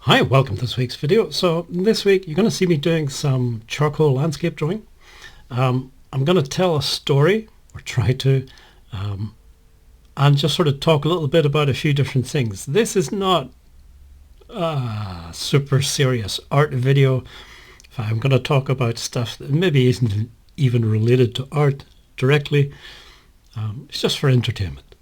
Hi, welcome to this week's video. So this week you're going to see me doing some charcoal landscape drawing. I'm going to tell a story, or try to, and just sort of talk a little bit about a few different things. This is not a super serious art video. I'm going to talk about stuff that maybe isn't even related to art directly. It's just for entertainment.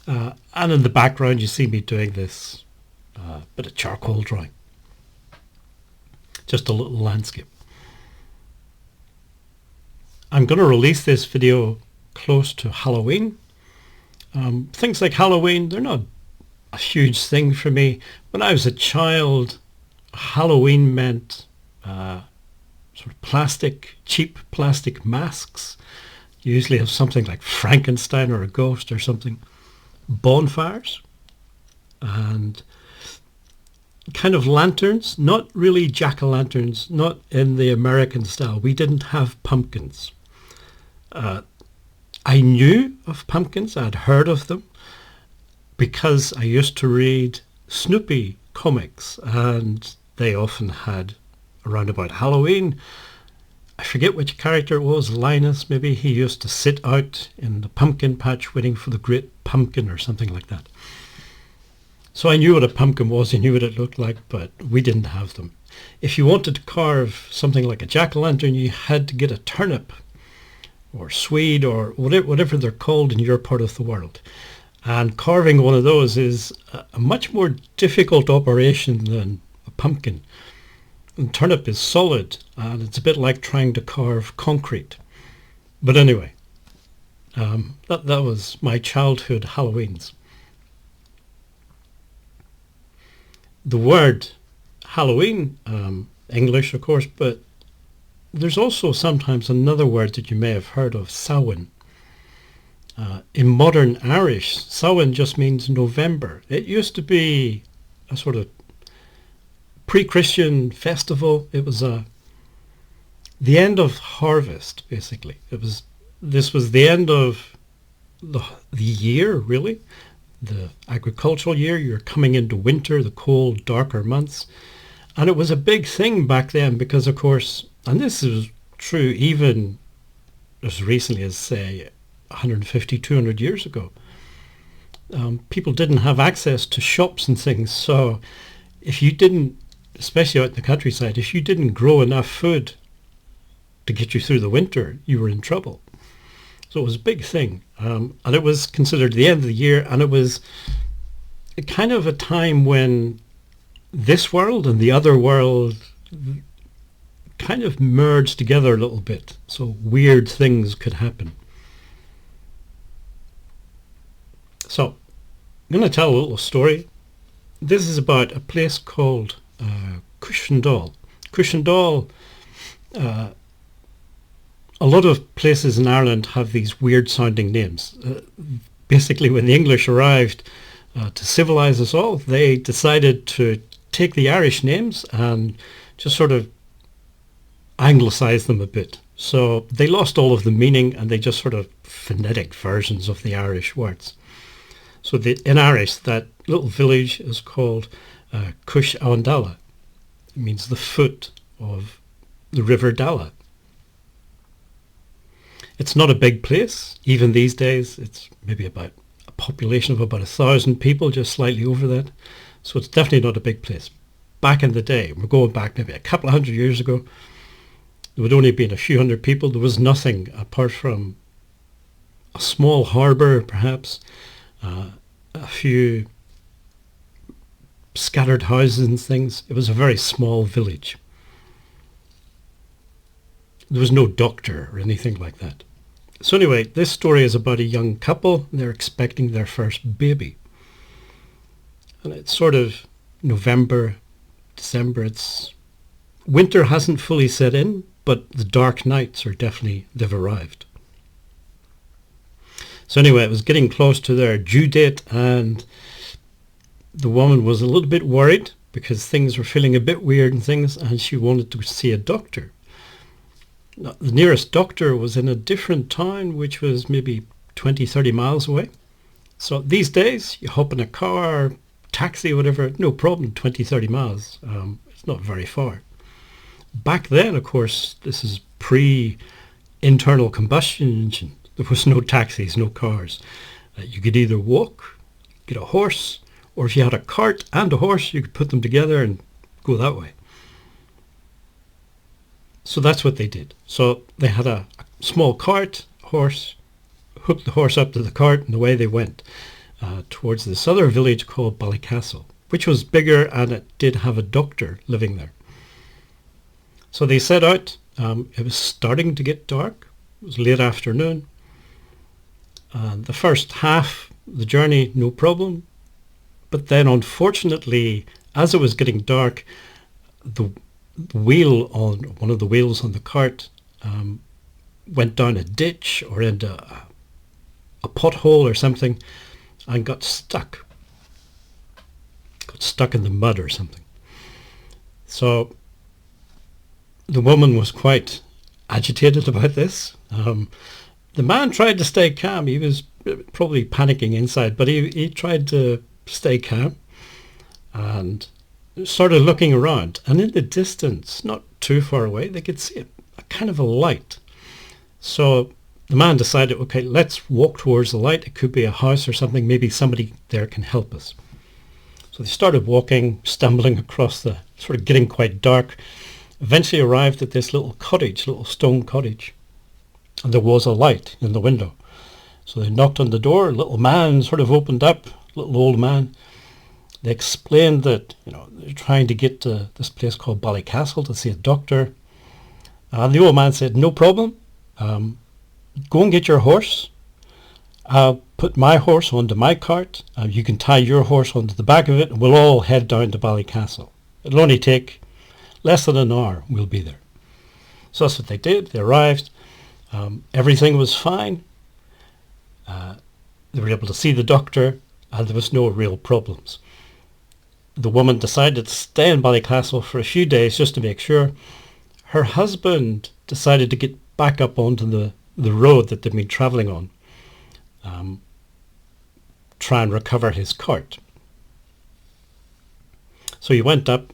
And in the background you see me doing this bit of charcoal drawing. Just a little landscape. I'm going to release this video close to Halloween. Things like Halloween, they're not a huge thing for me. When I was a child, Halloween meant sort of cheap plastic masks. You usually have something like Frankenstein or a ghost or something. Bonfires and kind of lanterns, not really jack-o'-lanterns, not in the American style. We didn't have pumpkins. I knew of pumpkins, I'd heard of them, because I used to read Snoopy comics, and they often had, around about Halloween, I forget which character it was, Linus maybe, he used to sit out in the pumpkin patch waiting for the great pumpkin or something like that. So I knew what a pumpkin was, I knew what it looked like, but we didn't have them. If you wanted to carve something like a jack-o'-lantern, you had to get a turnip or swede or whatever they're called in your part of the world. And carving one of those is a much more difficult operation than a pumpkin. And turnip is solid, and it's a bit like trying to carve concrete. But anyway, that was my childhood Halloweens. The word Halloween, English of course, but there's also sometimes another word that you may have heard of, Samhain. In modern Irish, Samhain just means November. It used to be a sort of pre-Christian festival. It was the end of harvest, basically. This was the end of the year, really. The agricultural year. You're coming into winter, the cold, darker months. And it was a big thing back then because, of course, and this is true even as recently as, say, 150, 200 years ago, people didn't have access to shops and things. So if you didn't, especially out in the countryside, if you didn't grow enough food to get you through the winter, you were in trouble. So it was a big thing, and it was considered the end of the year, and it was kind of a time when this world and the other world kind of merged together a little bit, so weird things could happen. So I'm going to tell a little story. This is about a place called Cushendall. Cushendall, a lot of places in Ireland have these weird sounding names. Basically, when the English arrived to civilize us all, they decided to take the Irish names and just sort of anglicize them a bit. So they lost all of the meaning and they just sort of phonetic versions of the Irish words. So in Irish, that little village is called Cush Awandala. It means the foot of the River Dala. It's not a big place. Even these days, it's maybe about a population of about 1,000 people, just slightly over that. So it's definitely not a big place. Back in the day, we're going back maybe a couple of hundred years ago, there would only have been a few hundred people. There was nothing apart from a small harbour, perhaps, a few scattered houses and things. It was a very small village. There was no doctor or anything like that. So anyway, this story is about a young couple. They're expecting their first baby. And it's sort of November, December. Winter hasn't fully set in, but the dark nights they've arrived. So anyway, it was getting close to their due date, and the woman was a little bit worried because things were feeling a bit weird and she wanted to see a doctor. Now, the nearest doctor was in a different town, which was maybe 20, 30 miles away. So these days, you hop in a car, taxi or whatever, no problem, 20, 30 miles. It's not very far. Back then, of course, this is pre-internal combustion engine. There was no taxis, no cars. You could either walk, get a horse, or if you had a cart and a horse, you could put them together and go that way. So that's what they did. So they had a small cart, horse, hooked the horse up to the cart, and away they went towards this other village called Ballycastle, which was bigger and it did have a doctor living there. So they set out. It was starting to get dark. It was late afternoon. The first half of the journey, no problem. But then, unfortunately, as it was getting dark, the wheel on one of the wheels on the cart went down a ditch or into a pothole or something and got stuck in the mud or something. So the woman was quite agitated about this. The man tried to stay calm. He was probably panicking inside, but he tried to stay calm and started looking around. And in the distance, not too far away, they could see a kind of a light. So the man decided, okay, let's walk towards the light. It could be a house or something. Maybe somebody there can help us. So they started walking, stumbling across the, sort of getting quite dark. Eventually arrived at this little cottage, little stone cottage. And there was a light in the window. So they knocked on the door. A little man sort of opened up, little old man. They explained that, they're trying to get to this place called Ballycastle to see a doctor. And the old man said, no problem. Go and get your horse. I'll put my horse onto my cart. You can tie your horse onto the back of it, and we'll all head down to Ballycastle. It'll only take less than an hour. We'll be there. So that's what they did. They arrived. Everything was fine. They were able to see the doctor, and there was no real problems. The woman decided to stay in Ballycastle for a few days just to make sure. Her husband decided to get back up onto the road that they'd been travelling on, try and recover his cart. So he went up,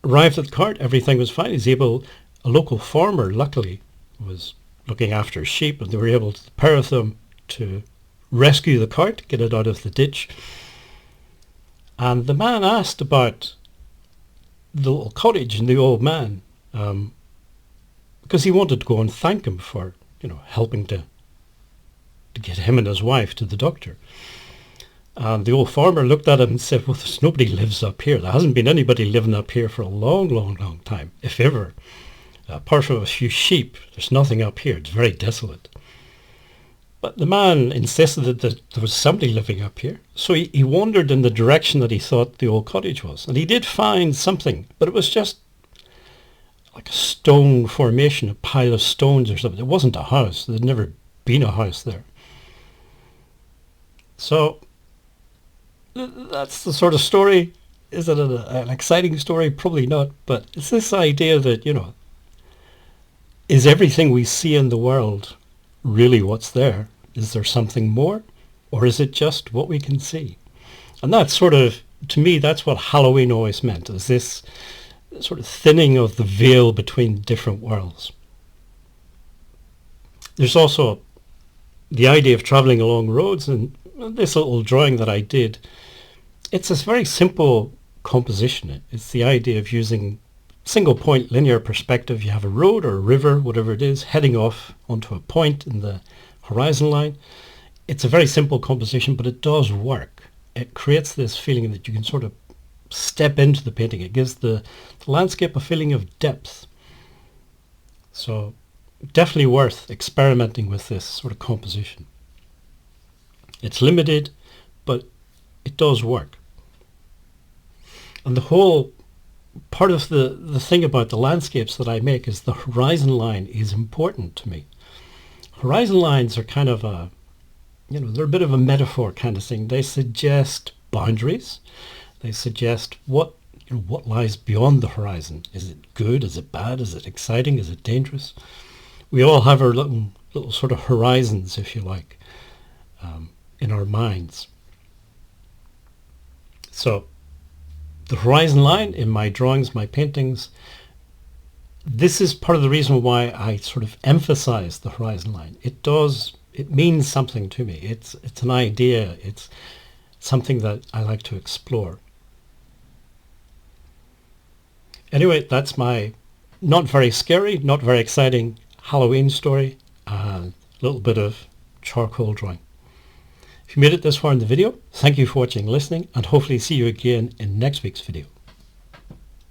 arrived at the cart, everything was fine. A local farmer, luckily, was looking after sheep, and they were able, the pair of them, to rescue the cart, get it out of the ditch. And the man asked about the little cottage and the old man, because he wanted to go and thank him for, helping to get him and his wife to the doctor. And the old farmer looked at him and said, well, there's nobody lives up here. There hasn't been anybody living up here for a long, long, long time, if ever. Apart from a few sheep, there's nothing up here. It's very desolate. But the man insisted that there was somebody living up here. So he wandered in the direction that he thought the old cottage was. And he did find something, but it was just like a stone formation, a pile of stones or something. It wasn't a house. There'd never been a house there. So that's the sort of story. Is it an exciting story? Probably not. But it's this idea that, is everything we see in the world really what's there? Is there something more? Or is it just what we can see? And that's sort of, to me, that's what Halloween always meant, is this sort of thinning of the veil between different worlds. There's also the idea of travelling along roads, and this little drawing that I did, it's a very simple composition. It's the idea of using single point linear perspective. You have a road or a river, whatever it is, heading off onto a point in the horizon line. It's a very simple composition, but it does work. It creates this feeling that you can sort of step into the painting. It gives the landscape a feeling of depth. So definitely worth experimenting with this sort of composition. It's limited, but it does work. And the whole part of the thing about the landscapes that I make is the horizon line is important to me. Horizon lines are kind of they're a bit of a metaphor kind of thing. They suggest boundaries. They suggest what lies beyond the horizon. Is it good? Is it bad? Is it exciting? Is it dangerous? We all have our little sort of horizons, if you like, in our minds. So the horizon line in my drawings, my paintings, this is part of the reason why I sort of emphasize the horizon line. It means something to me. It's an idea. It's something that I like to explore. Anyway, that's my not very scary, not very exciting Halloween story, and a little bit of charcoal drawing. If you made it this far in the video, thank you for watching and listening, and hopefully see you again in next week's video.